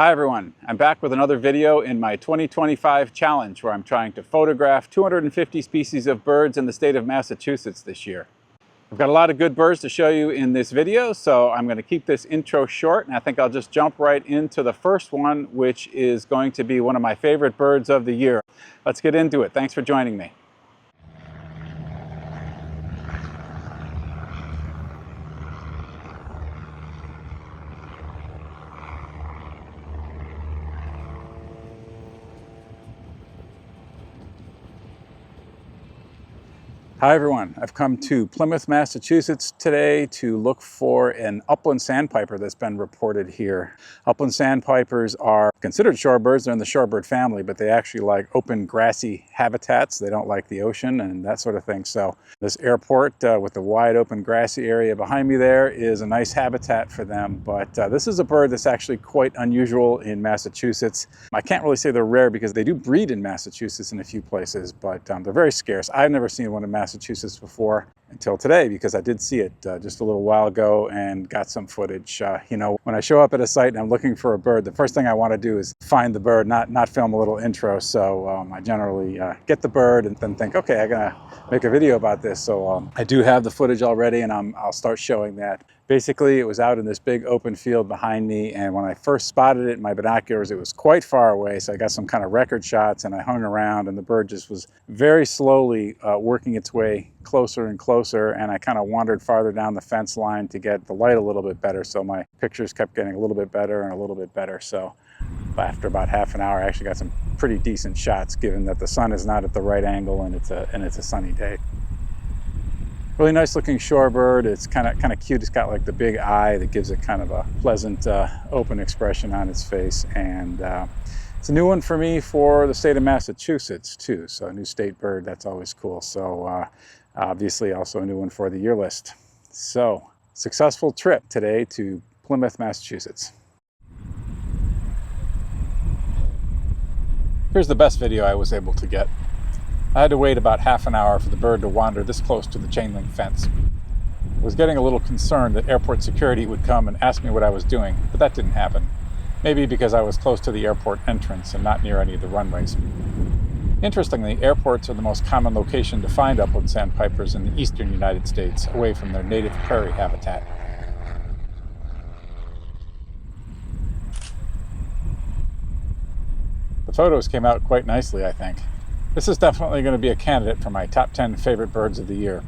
Hi everyone, I'm back with another video in my 2025 challenge where I'm trying to photograph 250 species of birds in the state of Massachusetts this year. I've got a lot of good birds to show you in this video, so I'm going to keep this intro short, and I think I'll just jump right into the first one, which is going to be one of my favorite birds of the year. Let's get into it. Thanks for joining me. Hi everyone, I've come to Plymouth, Massachusetts today to look for an upland sandpiper that's been reported here. Upland sandpipers are considered shorebirds. They're in the shorebird family, but they actually like open grassy habitats. They don't like the ocean and that sort of thing. So this airport with the wide open grassy area behind me there is a nice habitat for them. But this is a bird that's actually quite unusual in Massachusetts. I can't really say they're rare because they do breed in Massachusetts in a few places, but they're very scarce. I've never seen one in Massachusetts before until today because I did see it just a little while ago and got some footage. You know, when I show up at a site and I'm looking for a bird, the first thing I want to do is find the bird, not film a little intro. So I generally get the bird and then think, okay, I'm gonna make a video about this. So I do have the footage already, and I'll start showing that. Basically, it was out in this big open field behind me, and when I first spotted it in my binoculars, it was quite far away, so I got some kind of record shots, and I hung around, and the bird just was very slowly working its way closer and closer, and I kind of wandered farther down the fence line to get the light a little bit better, so my pictures kept getting a little bit better and a little bit better. So after about half an hour, I actually got some pretty decent shots, given that the sun is not at the right angle and it's a sunny day. Really nice looking shorebird. It's kind of cute. It's got like the big eye that gives it kind of a pleasant open expression on its face, and it's a new one for me for the state of Massachusetts too. So a new state bird, that's always cool. So obviously also a new one for the year list. So successful trip today to Plymouth, Massachusetts. Here's the best video I was able to get. I had to wait about half an hour for the bird to wander this close to the chain link fence. I was getting a little concerned that airport security would come and ask me what I was doing, but that didn't happen. Maybe because I was close to the airport entrance and not near any of the runways. Interestingly, airports are the most common location to find upland sandpipers in the eastern United States, away from their native prairie habitat. The photos came out quite nicely, I think. This is definitely going to be a candidate for my top 10 favorite birds of the year.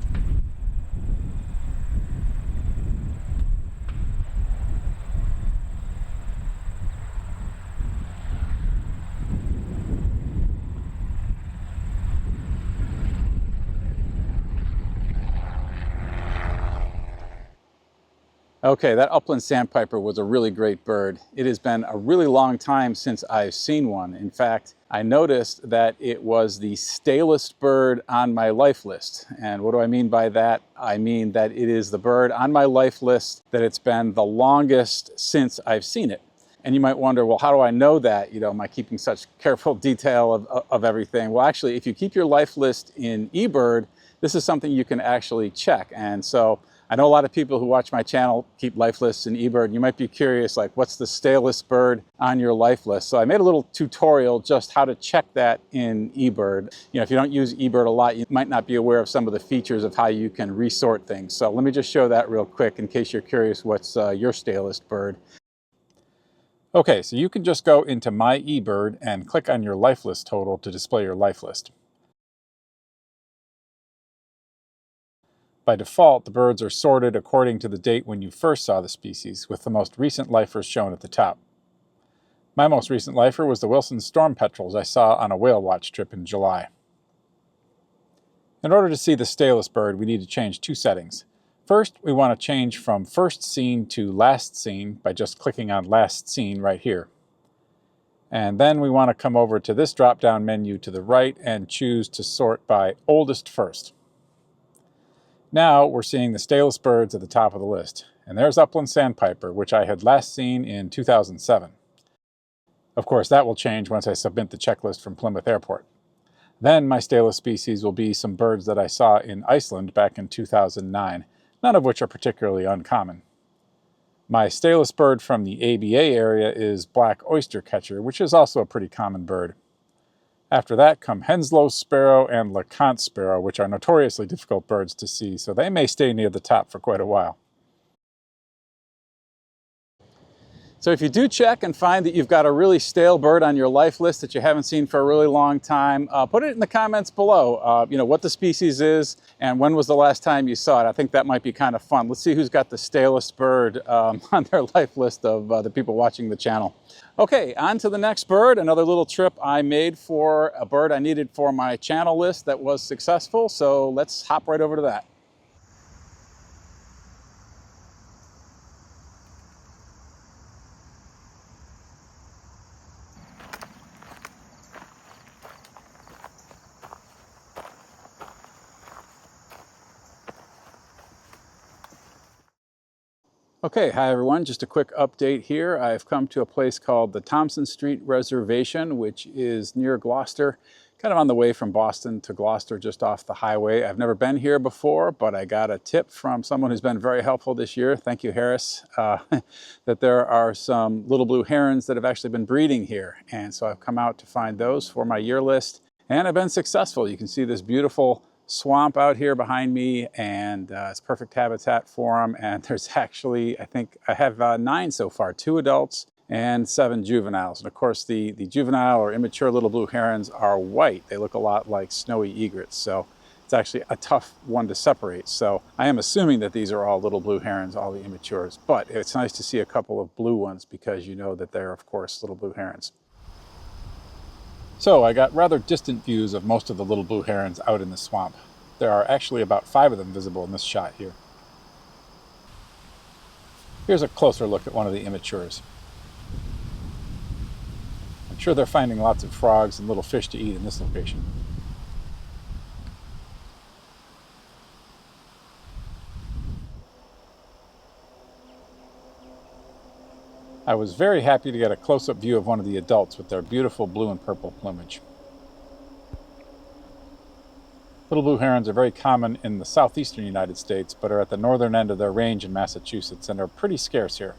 Okay, that upland sandpiper was a really great bird. It has been a really long time since I've seen one. In fact, I noticed that it was the stalest bird on my life list. And what do I mean by that? I mean that it is the bird on my life list that it's been the longest since I've seen it. And you might wonder, well, how do I know that? You know, am I keeping such careful detail of everything? Well, actually, if you keep your life list in eBird, this is something you can actually check. And so I know a lot of people who watch my channel keep life lists in eBird. You might be curious, like, what's the stalest bird on your life list? So I made a little tutorial just how to check that in eBird. You know, if you don't use eBird a lot, you might not be aware of some of the features of how you can resort things. So let me just show that real quick in case you're curious what's your stalest bird. Okay, so you can just go into My eBird and click on your life list total to display your life list. By default, the birds are sorted according to the date when you first saw the species, with the most recent lifers shown at the top. My most recent lifer was the Wilson storm petrels I saw on a whale watch trip in July. In order to see the stalest bird, we need to change two settings. First, we want to change from first seen to last seen by just clicking on last seen right here. And then we want to come over to this drop-down menu to the right and choose to sort by oldest first. Now we're seeing the stalest birds at the top of the list. And there's Upland Sandpiper, which I had last seen in 2007. Of course, that will change once I submit the checklist from Plymouth Airport. Then my stalest species will be some birds that I saw in Iceland back in 2009, none of which are particularly uncommon. My stalest bird from the ABA area is black oyster catcher, which is also a pretty common bird. After that come Henslow's sparrow and LeConte sparrow, which are notoriously difficult birds to see, so they may stay near the top for quite a while. So if you do check and find that you've got a really stale bird on your life list that you haven't seen for a really long time, put it in the comments below, you know, what the species is and when was the last time you saw it. I think that might be kind of fun. Let's see who's got the stalest bird on their life list of the people watching the channel. Okay, on to the next bird, another little trip I made for a bird I needed for my channel list that was successful. So let's hop right over to that. Okay, hi everyone, just a quick update here. I've come to a place called the Thompson Street Reservation, which is near Gloucester, kind of on the way from Boston to Gloucester, just off the highway. I've never been here before, but I got a tip from someone who's been very helpful this year, thank you Harris, that there are some little blue herons that have actually been breeding here. And so I've come out to find those for my year list, and I've been successful. You can see this beautiful swamp out here behind me, and it's perfect habitat for them. And there's actually, I think I have 9 so far, 2 adults and 7 juveniles. And of course the juvenile or immature little blue herons are white. They look a lot like snowy egrets, so it's actually a tough one to separate. So I am assuming that these are all little blue herons, all the immatures, but it's nice to see a couple of blue ones because you know that they're of course little blue herons. So I got rather distant views of most of the little blue herons out in the swamp. There are actually about 5 of them visible in this shot here. Here's a closer look at one of the immatures. I'm sure they're finding lots of frogs and little fish to eat in this location. I was very happy to get a close-up view of one of the adults with their beautiful blue and purple plumage. Little blue herons are very common in the southeastern United States, but are at the northern end of their range in Massachusetts and are pretty scarce here.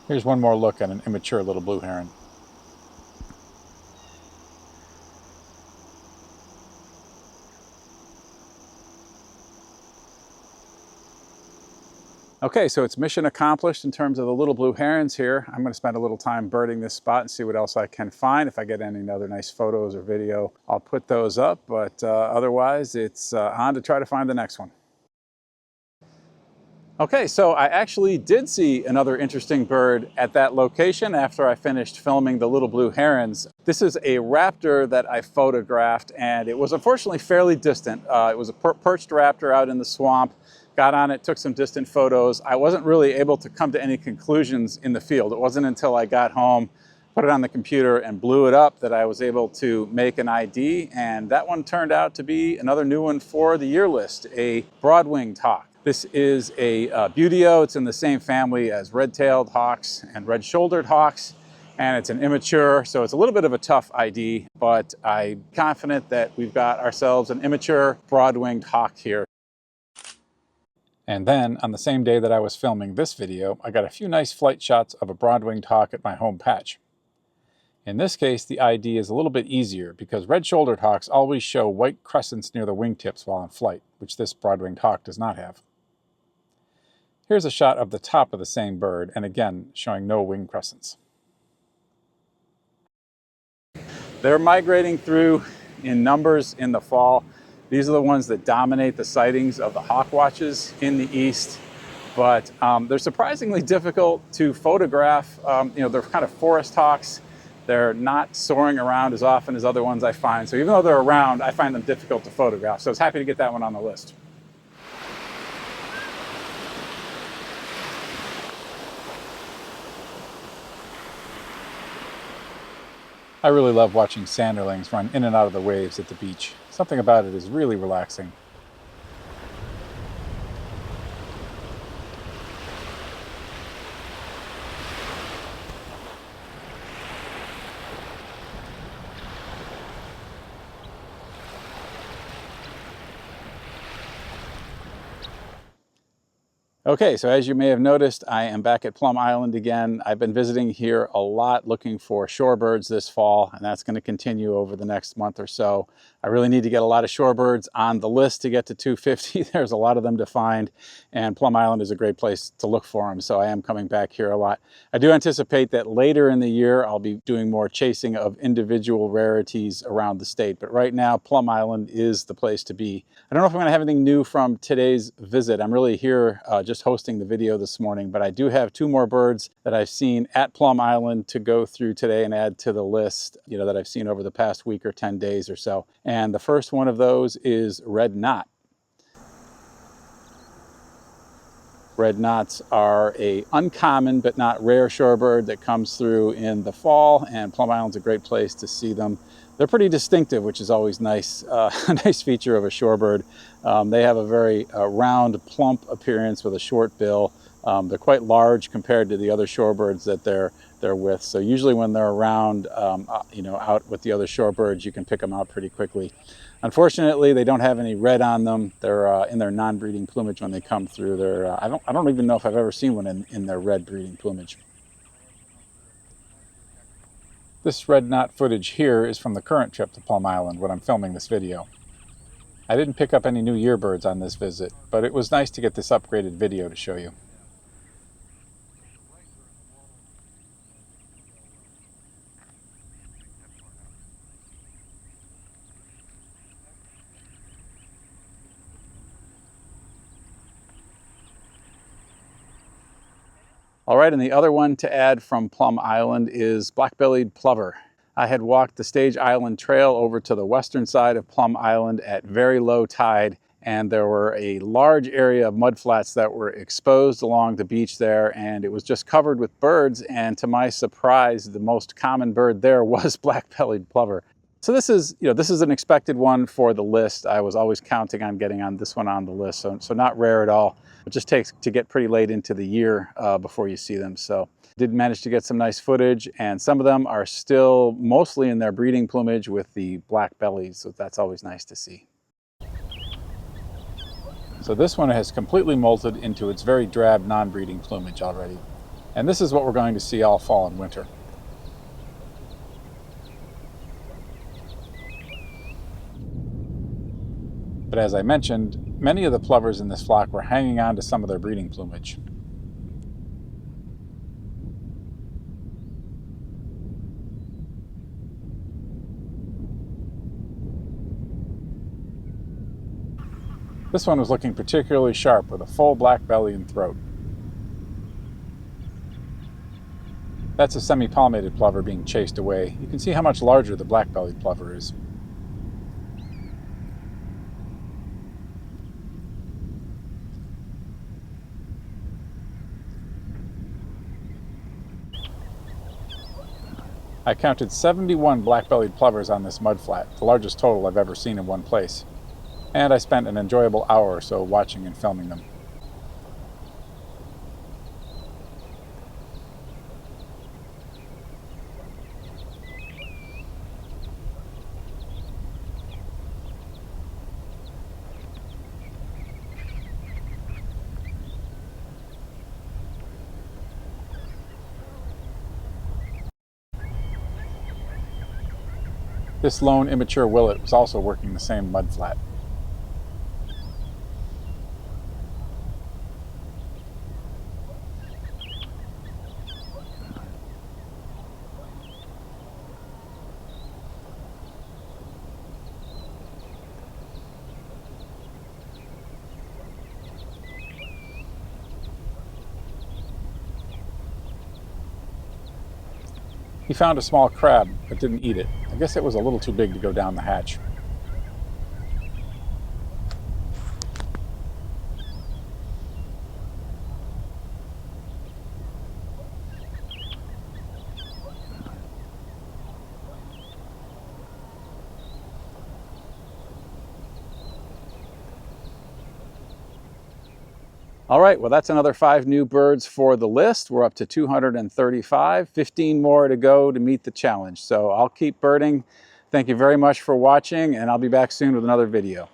Here's one more look at an immature little blue heron. Okay, so it's mission accomplished in terms of the little blue herons here. I'm going to spend a little time birding this spot and see what else I can find. If I get any other nice photos or video, I'll put those up, but otherwise it's on to try to find the next one. Okay, so I actually did see another interesting bird at that location after I finished filming the little blue herons. This is a raptor that I photographed, and it was unfortunately fairly distant. It was a perched raptor out in the swamp. Got on it, took some distant photos. I wasn't really able to come to any conclusions in the field. It wasn't until I got home, put it on the computer and blew it up that I was able to make an ID, and that one turned out to be another new one for the year list, a broad-winged hawk. This is a buteo. It's in the same family as red-tailed hawks and red-shouldered hawks, and it's an immature, so it's a little bit of a tough ID, but I'm confident that we've got ourselves an immature broad-winged hawk here. And then, on the same day that I was filming this video, I got a few nice flight shots of a broad-winged hawk at my home patch. In this case, the ID is a little bit easier because red-shouldered hawks always show white crescents near the wingtips while in flight, which this broad-winged hawk does not have. Here's a shot of the top of the same bird, and again, showing no wing crescents. They're migrating through in numbers in the fall. These are the ones that dominate the sightings of the hawk watches in the east, but they're surprisingly difficult to photograph. You know, they're kind of forest hawks. They're not soaring around as often as other ones I find. So even though they're around, I find them difficult to photograph. So I was happy to get that one on the list. I really love watching sanderlings run in and out of the waves at the beach. Something about it is really relaxing. Okay, so as you may have noticed, I am back at Plum Island again. I've been visiting here a lot looking for shorebirds this fall, and that's going to continue over the next month or so. I really need to get a lot of shorebirds on the list to get to 250. There's a lot of them to find, and Plum Island is a great place to look for them, so I am coming back here a lot. I do anticipate that later in the year I'll be doing more chasing of individual rarities around the state, but right now Plum Island is the place to be. I don't know if I'm going to have anything new from today's visit. I'm really here just hosting the video this morning, but I do have 2 more birds that I've seen at Plum Island to go through today and add to the list, that I've seen over the past week or 10 days or so. And the first one of those is red knot. Red knots are a uncommon but not rare shorebird that comes through in the fall, and Plum Island's a great place to see them. They're pretty distinctive, which is always nice, a nice feature of a shorebird. They have a very round, plump appearance with a short bill. They're quite large compared to the other shorebirds that they're with. So usually when they're around, out with the other shorebirds, you can pick them out pretty quickly. Unfortunately, they don't have any red on them. They're in their non-breeding plumage when they come through. They're I don't even know if I've ever seen one in their red breeding plumage. This red knot footage here is from the current trip to Plum Island when I'm filming this video. I didn't pick up any new yearbirds on this visit, but it was nice to get this upgraded video to show you. All right, and the other one to add from Plum Island is black-bellied plover. I had walked the Stage Island Trail over to the western side of Plum Island at very low tide, and there were a large area of mudflats that were exposed along the beach there, and it was just covered with birds, and to my surprise, the most common bird there was black-bellied plover. So this is an expected one for the list. I was always counting on getting on this one on the list, so not rare at all. It just takes to get pretty late into the year before you see them. So did manage to get some nice footage, and some of them are still mostly in their breeding plumage with the black bellies, so that's always nice to see. So this one has completely molted into its very drab non-breeding plumage already. And this is what we're going to see all fall and winter. But as I mentioned, many of the plovers in this flock were hanging on to some of their breeding plumage. This one was looking particularly sharp with a full black belly and throat. That's a semi-palmated plover being chased away. You can see how much larger the black-bellied plover is. I counted 71 black-bellied plovers on this mudflat, the largest total I've ever seen in one place. And I spent an enjoyable hour or so watching and filming them. This lone immature willet was also working the same mudflat. He found a small crab, but didn't eat it. I guess it was a little too big to go down the hatch. All right, well, that's another 5 new birds for the list. We're up to 235, 15 more to go to meet the challenge. So I'll keep birding. Thank you very much for watching, and I'll be back soon with another video.